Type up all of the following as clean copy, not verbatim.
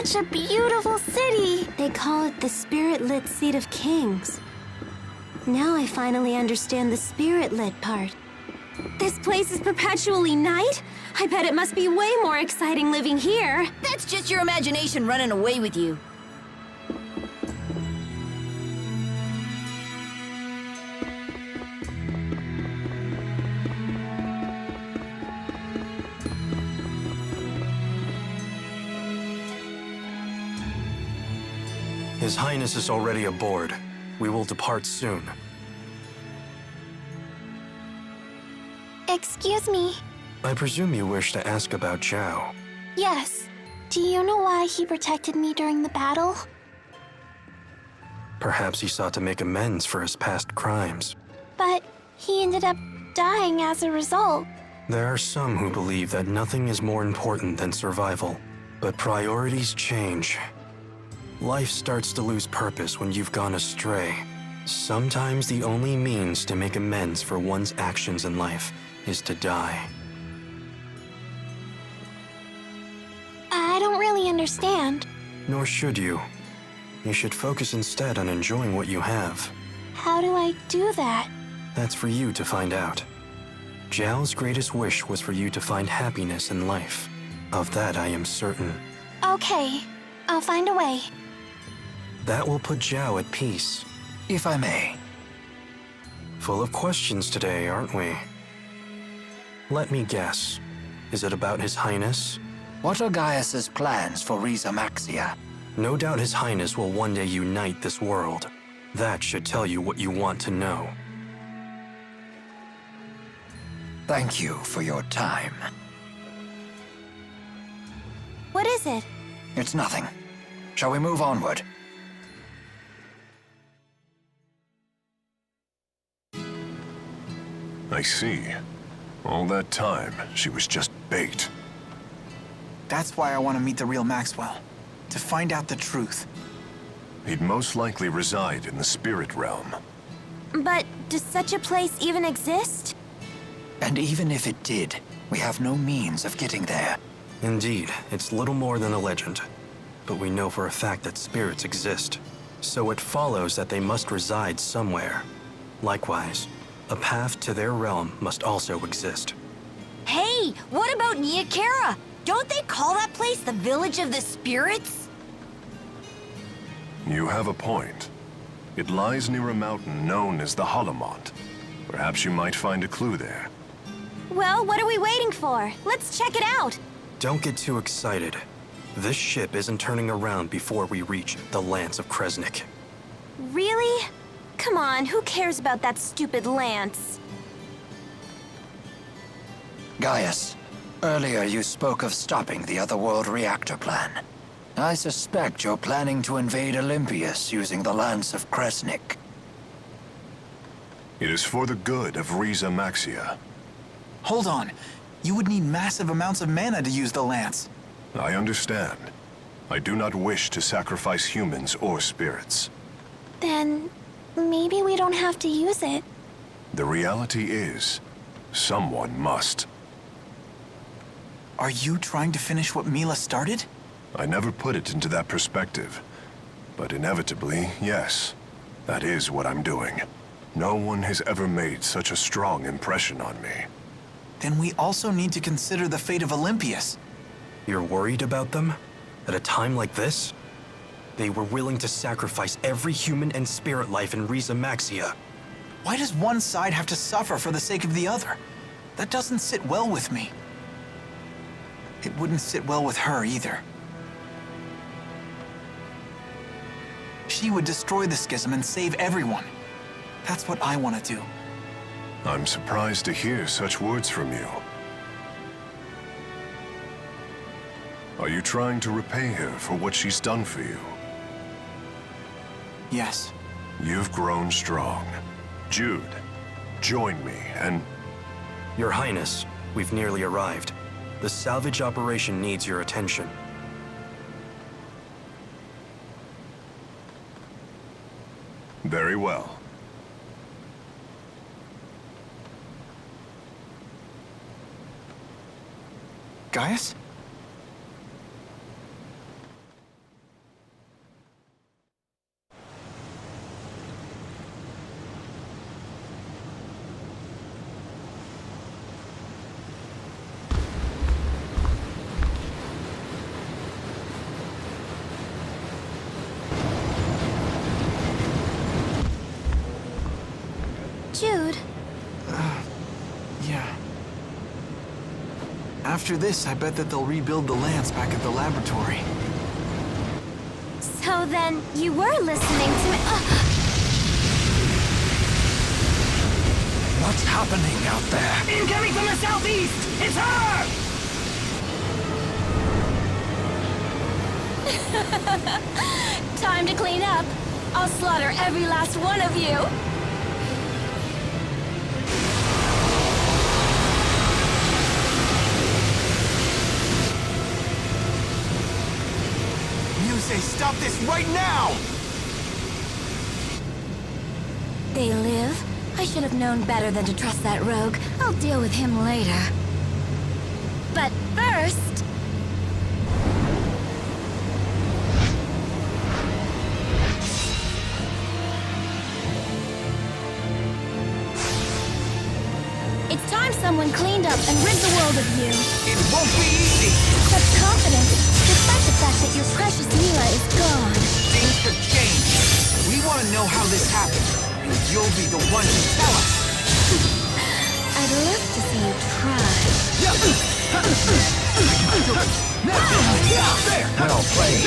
such a beautiful city. They call it the spirit-lit seat of kings. Now I finally understand the spirit-lit part. This place is perpetually night? I bet it must be way more exciting living here. That's just your imagination running away with you. His Highness is already aboard. We will depart soon. Excuse me. I presume you wish to ask about Zhao. Yes. Do you know why he protected me during the battle? Perhaps he sought to make amends for his past crimes. But he ended up dying as a result. There are some who believe that nothing is more important than survival. But priorities change. Life starts to lose purpose when you've gone astray. Sometimes the only means to make amends for one's actions in life is to die. I don't really understand. Nor should you. You should focus instead on enjoying what you have. How do I do that? That's for you to find out. Zhao's greatest wish was for you to find happiness in life. Of that I am certain. Okay, I'll find a way. That will put Zhao at peace. If I may. Full of questions today, aren't we? Let me guess. Is it about His Highness? What are Gaius's plans for Riza Maxia? No doubt His Highness will one day unite this world. That should tell you what you want to know. Thank you for your time. What is it? It's nothing. Shall we move onward? I see. All that time, she was just bait. That's why I want to meet the real Maxwell. To find out the truth. He'd most likely reside in the spirit realm. But does such a place even exist? And even if it did, we have no means of getting there. Indeed, it's little more than a legend. But we know for a fact that spirits exist. So it follows that they must reside somewhere. Likewise, a path to their realm must also exist. Hey, what about Niakara? Don't they call that place the Village of the Spirits? You have a point. It lies near a mountain known as the Holomont. Perhaps you might find a clue there. Well, what are we waiting for? Let's check it out. Don't get too excited. This ship isn't turning around before we reach the Lance of Kresnik. Really? Come on, who cares about that stupid lance? Gaius, earlier you spoke of stopping the Otherworld reactor plan. I suspect you're planning to invade Olympias using the Lance of Kresnik. It is for the good of Riza Maxia. Hold on. You would need massive amounts of mana to use the lance. I understand. I do not wish to sacrifice humans or spirits. Then maybe we don't have to use it. The reality is, someone must. Are you trying to finish what Mila started? I never put it into that perspective. But inevitably, yes. That is what I'm doing. No one has ever made such a strong impression on me. Then we also need to consider the fate of Olympias. You're worried about them? At a time like this? They were willing to sacrifice every human and spirit life in Riza Maxia. Why does one side have to suffer for the sake of the other? That doesn't sit well with me. It wouldn't sit well with her either. She would destroy the schism and save everyone. That's what I want to do. I'm surprised to hear such words from you. Are you trying to repay her for what she's done for you? Yes. You've grown strong. Jude, join me and... Your Highness, we've nearly arrived. The salvage operation needs your attention. Very well. Gaius? After this, I bet that they'll rebuild the lance back at the laboratory. So then, you were listening to me. What's happening out there? Incoming from the southeast! It's her! Time to clean up. I'll slaughter every last one of you. Muzét, stop this right now! They live? I should have known better than to trust that rogue. I'll deal with him later. But first... It's time someone cleaned up and rid the world of you. It won't be easy! Such confidence, despite the fact that your precious Mila is gone. Things could change. We want to know how this happened, and you'll be the one to tell us. I'd love to see you try. Well played.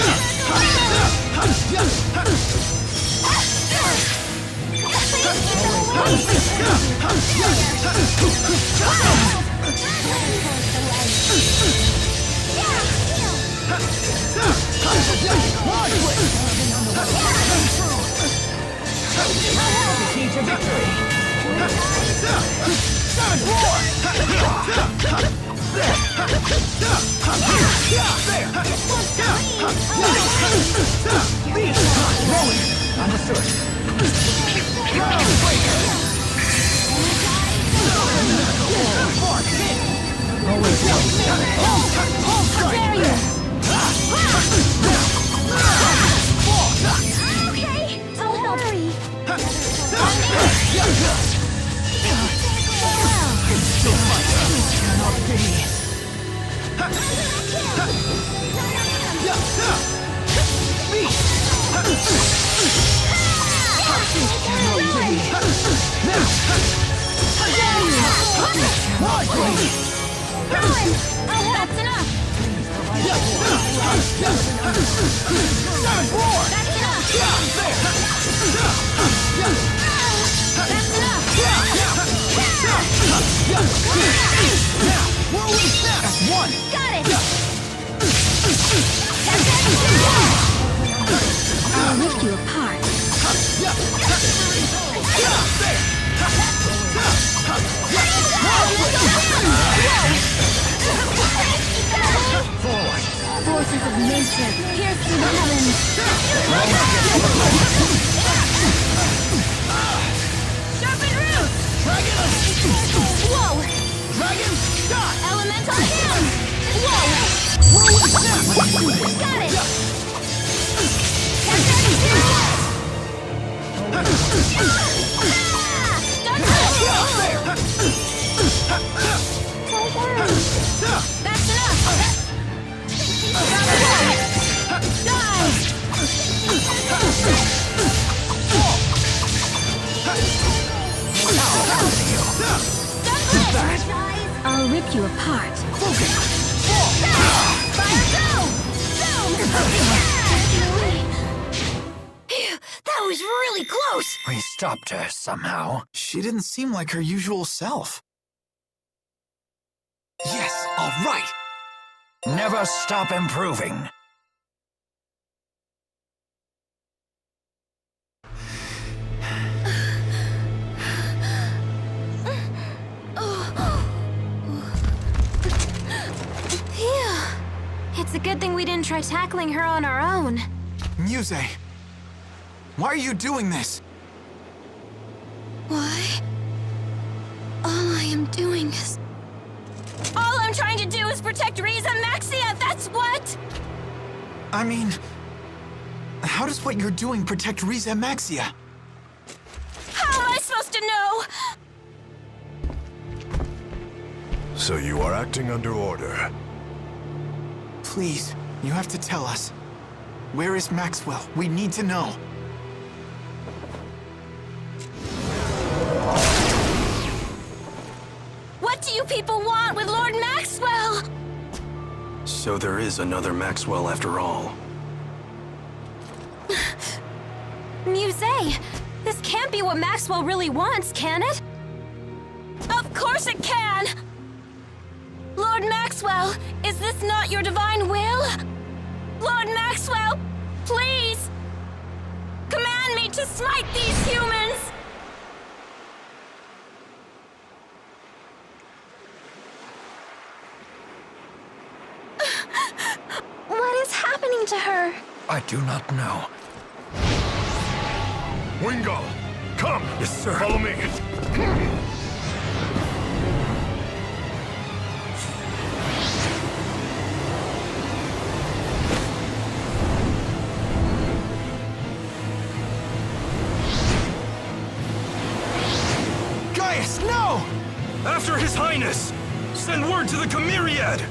The key to victory! How dare you! Okay, don't hurry. That's enough! That's one! Got it! I'll lift you apart. Forces of nature pierce through the heavens. Sharpen roots! Whoa! Dragon, shot! Elemental hand! Whoa! Got it! That's enough! I'll rip you apart. Fire go! Phew, that was really close! We stopped her somehow. She didn't seem like her usual self. Yes, all right! Never stop improving. It's a good thing we didn't try tackling her on our own. Muzét, why are you doing this? Why? All I am doing is... All I'm trying to do is protect Riza Maxia, that's what! I mean, how does what you're doing protect Riza Maxia? How am I supposed to know? So you are acting under order. Please, you have to tell us. Where is Maxwell? We need to know. What do you people want with Lord Maxwell? So there is another Maxwell after all. Muzét, this can't be what Maxwell really wants, can it? Of course it can! Lord Maxwell, is this not your divine will? Lord Maxwell, please! Command me to smite these humans! What is happening to her? I do not know. Wingo! Come! Yes, sir. Follow me! Gaius, no! After His Highness! Send word to the Chimeriad!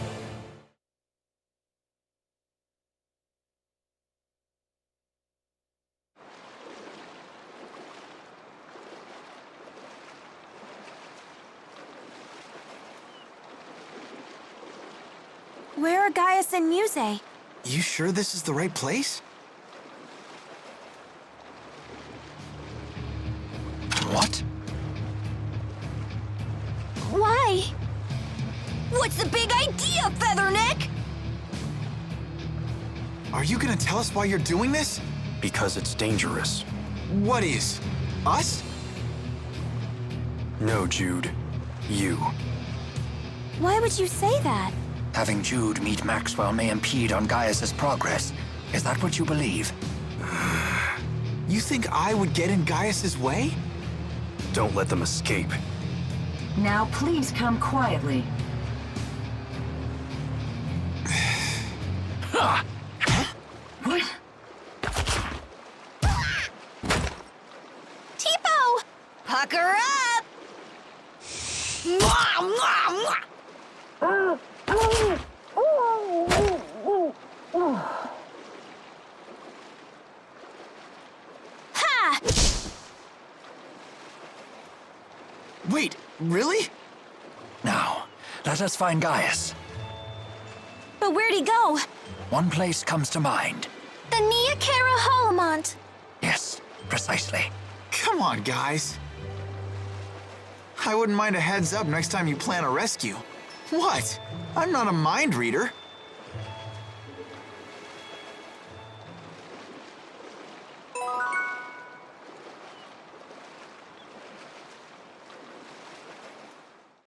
Where are Gaius and Muzét? You sure this is the right place? What? Why? What's the big idea, Featherneck? Are you gonna tell us why you're doing this? Because it's dangerous. What is? Us? No, Jude. You. Why would you say that? Having Jude meet Maxwell may impede on Gaius's progress. Is that what you believe? You think I would get in Gaius's way? Don't let them escape. Now please come quietly. What? Tipo! Pucker up! Mwah, mwah, mwah. Ha! Wait, really? Now, let us find Gaius. But where'd he go? One place comes to mind. The Niakara Holomont. Yes, precisely. Come on, guys. I wouldn't mind a heads up next time you plan a rescue. What? I'm not a mind reader.